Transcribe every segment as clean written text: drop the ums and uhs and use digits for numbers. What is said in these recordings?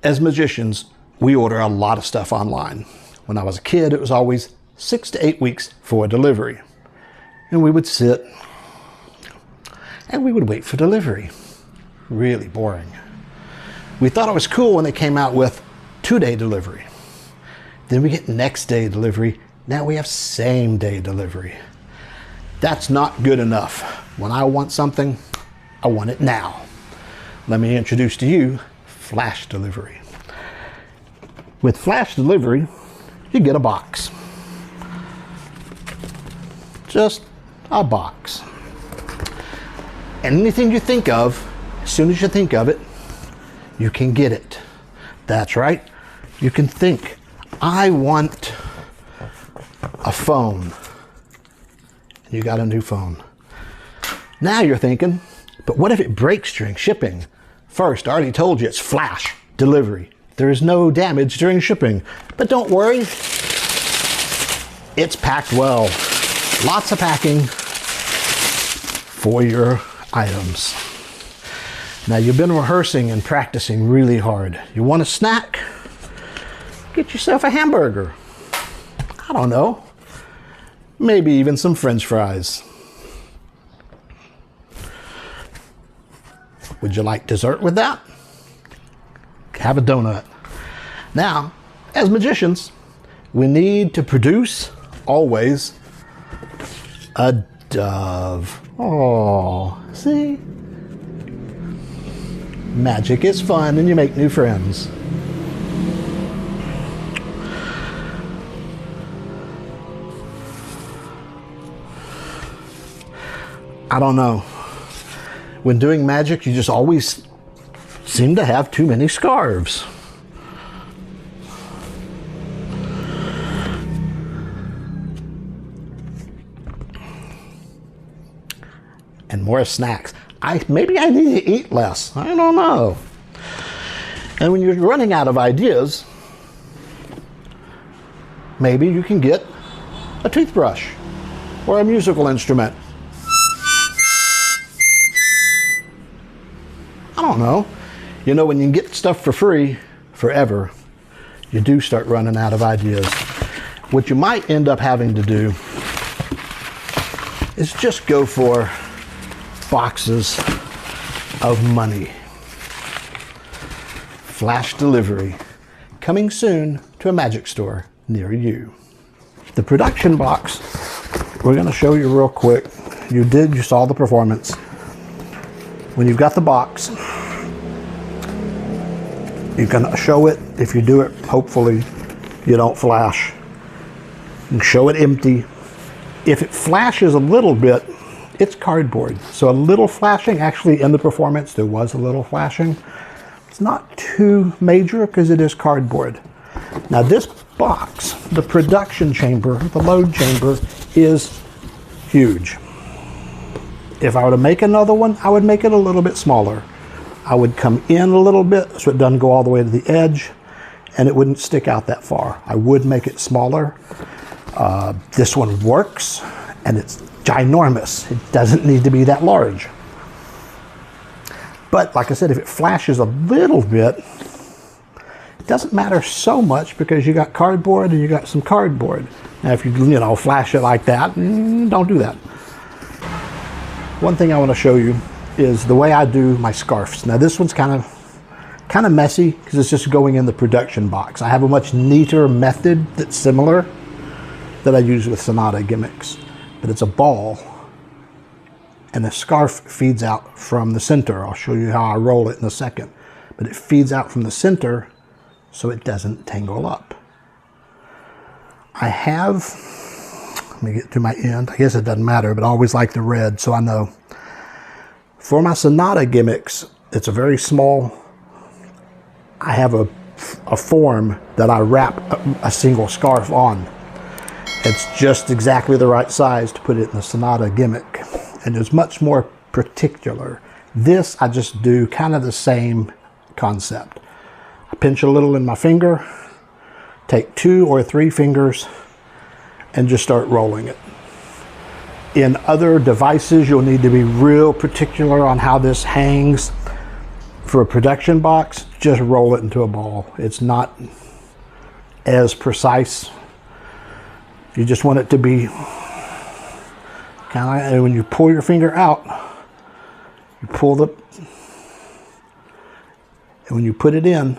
As magicians, we order a lot of stuff online. When I was a kid, it was always 6 to 8 weeks for delivery. And we would sit and we would wait for delivery. Really boring. We thought it was cool when they came out with 2-day delivery. Then we get next day delivery. Now we have same day delivery. That's not good enough. When I want something, I want it now. Let me introduce to you flash delivery. With flash delivery, you get a box. Just a box. And anything you think of, as soon as you think of it, you can get it. That's right. You can think, I want a phone. And you got a new phone. Now you're thinking, but what if it breaks during shipping? First, I already told you it's flash delivery. There is no damage during shipping. But don't worry, it's packed well. Lots of packing for your items. Now you've been rehearsing and practicing really hard. You want a snack? Get yourself a hamburger. I don't know. Maybe even some French fries. Would you like dessert with that? Have a donut. Now, as magicians, we need to produce, always, a dove. Oh, see? Magic is fun and you make new friends. I don't know. When doing magic, you just always seem to have too many scarves. And more snacks. Maybe I need to eat less. I don't know. And when you're running out of ideas, maybe you can get a toothbrush or a musical instrument. I don't know. You know, when you get stuff for free forever, you do start running out of ideas. What you might end up having to do is just go for boxes of money. Flash delivery, coming soon to a magic store near you. The production box, we're going to show you real quick. You saw the performance. When you've got the box, you can show it. If you do it, hopefully you don't flash. You can show it empty. If it flashes a little bit, it's cardboard. So a little flashing, actually in the performance, there was a little flashing. It's not too major because it is cardboard. Now this box, the production chamber, the load chamber, is huge. If I were to make another one, I would make it a little bit smaller. I would come in a little bit so it doesn't go all the way to the edge and it wouldn't stick out that far. I would make it smaller. This one works and it's ginormous. It doesn't need to be that large. But like I said, if it flashes a little bit, it doesn't matter so much because you got cardboard and you got some cardboard. Now if you flash it like that, don't do that. One thing I want to show you is the way I do my scarves. Now this one's kind of messy because it's just going in the production box. I have a much neater method that's similar that I use with Sonata gimmicks. But it's a ball and the scarf feeds out from the center. I'll show you how I roll it in a second. But it feeds out from the center so it doesn't tangle up. I have, let me get to my end. I guess it doesn't matter, but I always like the red so I know. For my Sonata gimmicks, it's a very small, I have a form that I wrap a single scarf on. It's just exactly the right size to put it in the Sonata gimmick. And it's much more particular. This, I just do kind of the same concept. I pinch a little in my finger, take 2 or 3 fingers, and just start rolling it. In other devices, you'll need to be real particular on how this hangs. For a production box, just roll it into a ball. It's not as precise. You just want it to be kind of, and when you pull your finger out, you pull the, and when you put it in,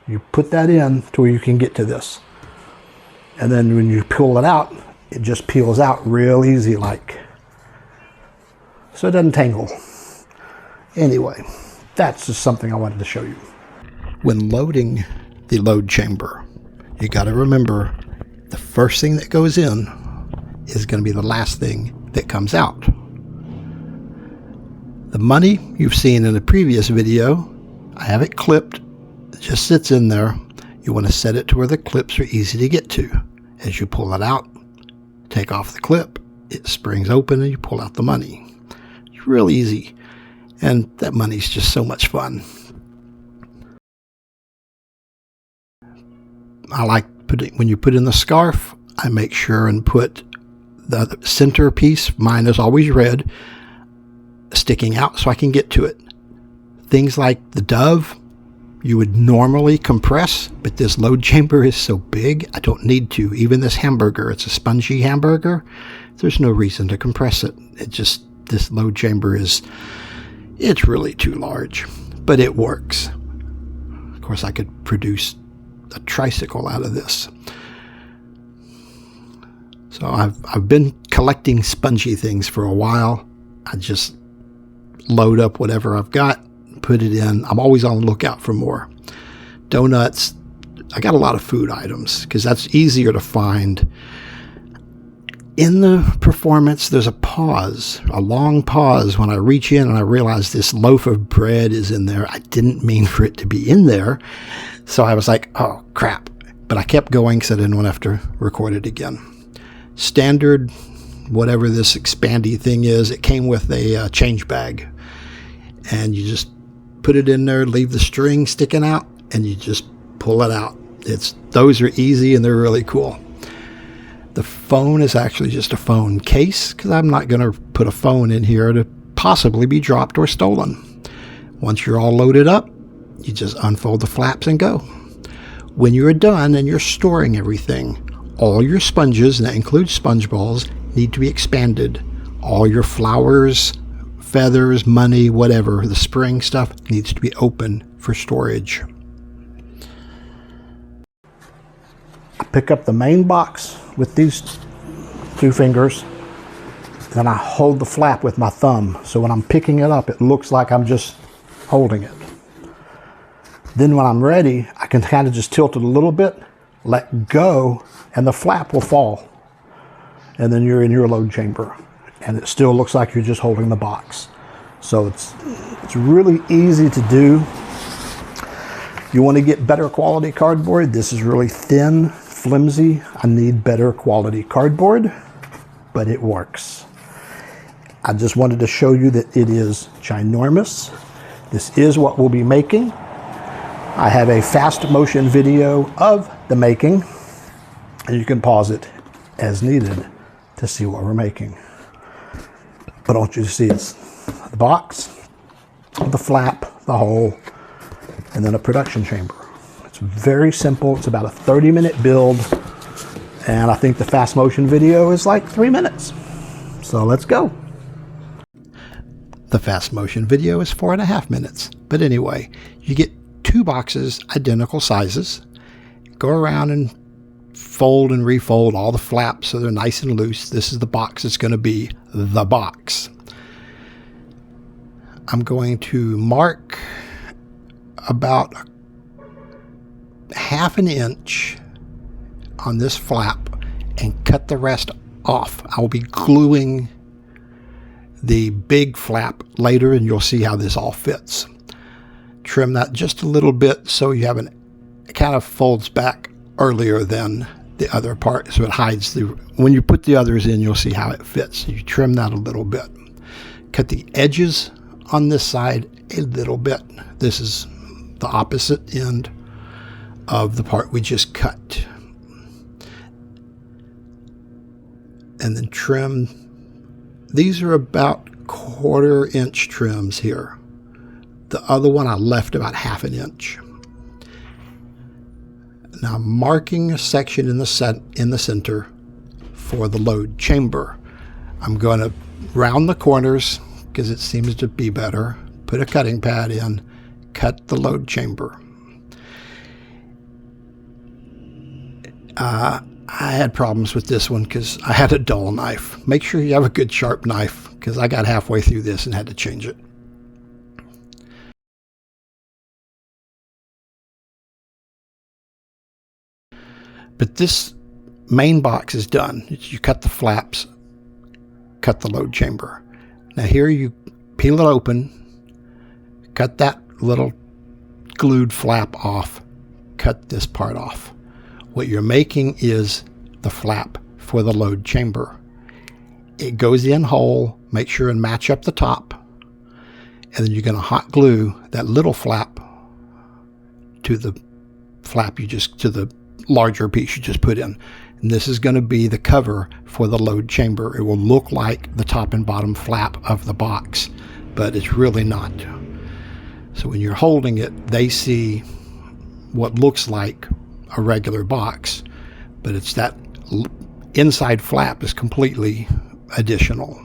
you put that in to where you can get to this. And then when you pull it out, it just peels out real easy like. So it doesn't tangle. Anyway, that's just something I wanted to show you. When loading the load chamber, you got to remember the first thing that goes in is going to be the last thing that comes out. The money you've seen in a previous video, I have it clipped. It just sits in there. You want to set it to where the clips are easy to get to. As you pull it out, take off the clip, it springs open and you pull out the money. It's real easy. And that money's just so much fun. I like putting, when you put in the scarf, I make sure and put the center piece, mine is always red, sticking out so I can get to it. Things like the dove, you would normally compress, but this load chamber is so big, I don't need to. Even this hamburger, it's a spongy hamburger, there's no reason to compress it. It just, this load chamber is, it's really too large, but it works. Of course, I could produce a tricycle out of this. So I've been collecting spongy things for a while. I just load up whatever I've got, put it in. I'm always on the lookout for more. Donuts. I got a lot of food items because that's easier to find. In the performance, there's a pause, a long pause when I reach in and I realize this loaf of bread is in there. I didn't mean for it to be in there. So I was like, oh, crap. But I kept going because I didn't want to have to record it again. Standard, whatever this expandy thing is, it came with a change bag. And you just put it in there, leave the string sticking out, and you just pull it out. Those are easy and they're really cool. The phone is actually just a phone case because I'm not going to put a phone in here to possibly be dropped or stolen. Once you're all loaded up, you just unfold the flaps and go. When you're done and you're storing everything, all your sponges, and that includes sponge balls, need to be expanded. All your flowers, feathers, money, whatever, the spring stuff needs to be open for storage. I pick up the main box with these two fingers, then I hold the flap with my thumb. So when I'm picking it up, it looks like I'm just holding it. Then when I'm ready, I can kind of just tilt it a little bit, let go, and the flap will fall. And then you're in your load chamber. And it still looks like you're just holding the box. So it's really easy to do. You want to get better quality cardboard. This is really thin, flimsy. I need better quality cardboard, but it works. I just wanted to show you that it is ginormous. This is what we'll be making. I have a fast motion video of the making, and you can pause it as needed to see what we're making. But I want you to see it's the box, the flap, the hole, and then a production chamber. It's very simple. It's about a 30-minute build, and I think the fast motion video is like 3 minutes. So let's go. The fast motion video is 4.5 minutes. But anyway, you get 2 boxes, identical sizes. Go around and fold and refold all the flaps so they're nice and loose. This is the box that's going to be the box. I'm going to mark about 1/2 inch on this flap and cut the rest off. I'll be gluing the big flap later and you'll see how this all fits. Trim that just a little bit so you have it kind of folds back earlier than the other part, so it hides when you put the others in, you'll see how it fits. You trim that a little bit. Cut the edges on this side a little bit. This is the opposite end of the part we just cut. And then trim. These are about 1/4 inch trims here. The other one I left about 1/2 inch. Now I'm marking a section in the center for the load chamber. I'm going to round the corners because it seems to be better. Put a cutting pad in, cut the load chamber. I had problems with this one because I had a dull knife. Make sure you have a good sharp knife, because I got halfway through this and had to change it. But this main box is done. You cut the flaps, cut the load chamber. Now here you peel it open, cut that little glued flap off, cut this part off. What you're making is the flap for the load chamber. It goes in whole, make sure and match up the top, and then you're going to hot glue that little flap to the to the larger piece you just put in. And this is going to be the cover for the load chamber. It will look like the top and bottom flap of the box, but it's really not. So when you're holding it, they see what looks like a regular box, but it's that inside flap is completely additional.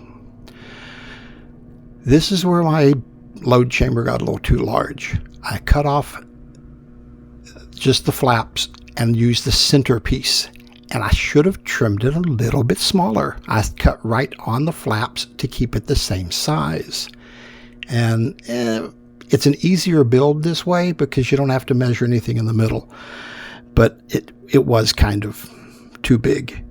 This is where my load chamber got a little too large. I cut off just the flaps and used the center piece, and I should have trimmed it a little bit smaller. I cut right on the flaps to keep it the same size. And it's an easier build this way because you don't have to measure anything in the middle. But it was kind of too big.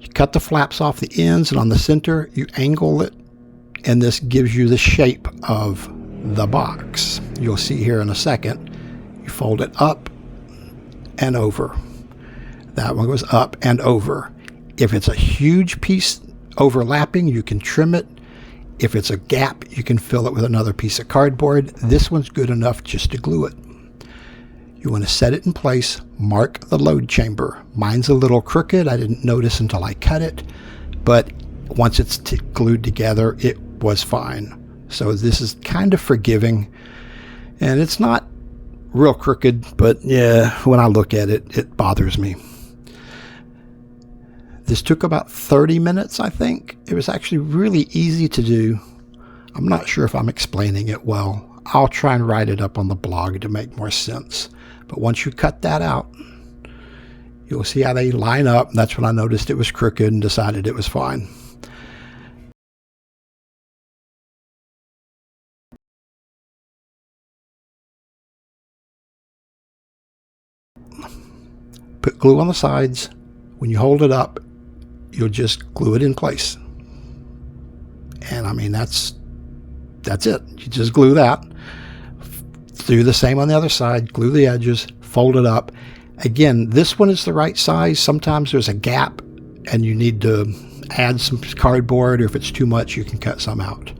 You cut the flaps off the ends, and on the center you angle it, and this gives you the shape of the box. You'll see here in a second. You fold it up and over. That one goes up and over. If it's a huge piece overlapping, you can trim it. If it's a gap, you can fill it with another piece of cardboard. This one's good enough just to glue it. You want to set it in place, mark the load chamber. Mine's a little crooked. I didn't notice until I cut it, but once it's glued together, it was fine. So this is kind of forgiving, and it's not real crooked, but yeah, when I look at it, it bothers me. This took about 30 minutes, I think. It was actually really easy to do. I'm not sure if I'm explaining it well. I'll try and write it up on the blog to make more sense. But once you cut that out, you'll see how they line up. That's when I noticed it was crooked and decided it was fine. Put glue on the sides. When you hold it up, you'll just glue it in place. And I mean, that's it. You just glue that. Do the same on the other side. Glue the edges, fold it up. Again, this one is the right size. Sometimes there's a gap and you need to add some cardboard, or if it's too much, you can cut some out.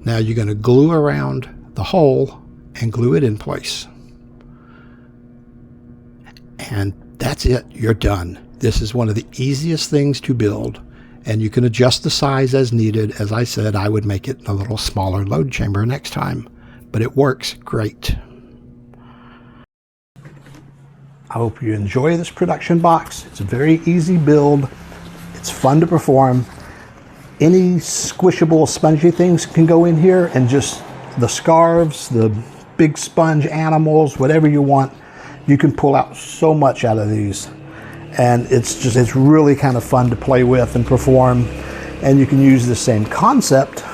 Now you're going to glue around the hole and glue it in place. And that's it. You're done. This is one of the easiest things to build, and you can adjust the size as needed. As I said, I would make it a little smaller load chamber next time, but it works great. I hope you enjoy this production box. It's a very easy build. It's fun to perform. Any squishable, spongy things can go in here, and just the scarves, the big sponge animals, whatever you want. You can pull out so much out of these. And it's really kind of fun to play with and perform. And you can use the same concept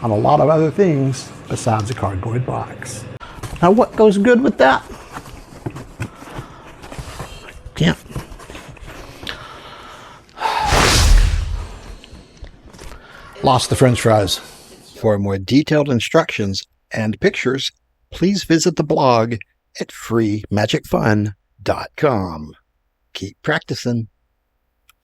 on a lot of other things besides a cardboard box. Now what goes good with that? Can't. Lost the French fries. For more detailed instructions and pictures, please visit the blog at FreeMagicFun.com. Keep practicing.